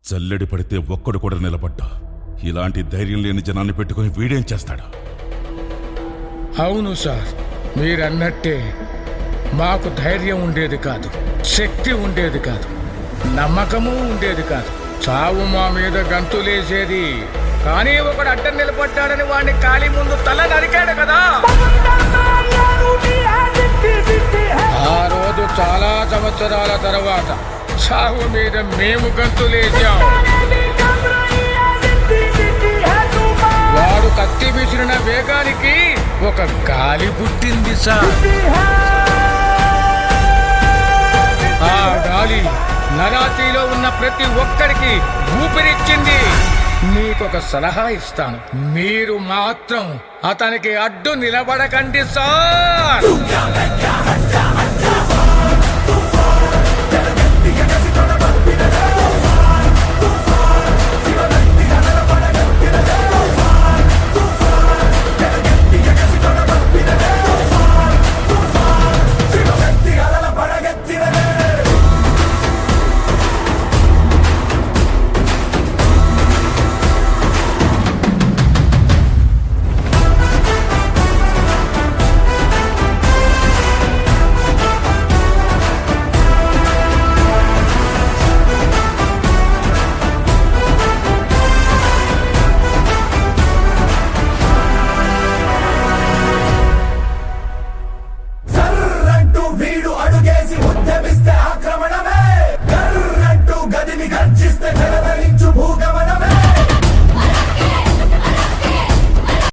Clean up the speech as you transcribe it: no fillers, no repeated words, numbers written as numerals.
జల్లెడి పడితే ఒక్కడు కూడా నిలబడ్డా. ఇలాంటి ధైర్యం లేని జనాన్ని పెట్టుకుని వీడేం చేస్తాడు? అవును సార్, మీరన్నట్టే మాకు ధైర్యం ఉండేది కాదు, శక్తి ఉండేది కాదు, నమ్మకము ఉండేది కాదు. చావు మా మీద గంతులేసేది. కానీ ఒకడు అడ్డం నిలబడ్డాడని వాడిని ఖాళీ ముందు తల నరికాడు కదా. ఆ రోజు చాలా సంవత్సరాల తర్వాత చావు మీద మేము గంతులేసాం. వాడు కత్తి విసిరిన వేగానికి ఒక గాలి పుట్టింది సార్. ఆ గాలి నరాతిలో ఉన్న ప్రతి ఒక్కరికి ఊపిరిచ్చింది. మీకొక సలహా ఇస్తాను, మీరు మాత్రం అతనికి అడ్డు నిలబడకండి సార్.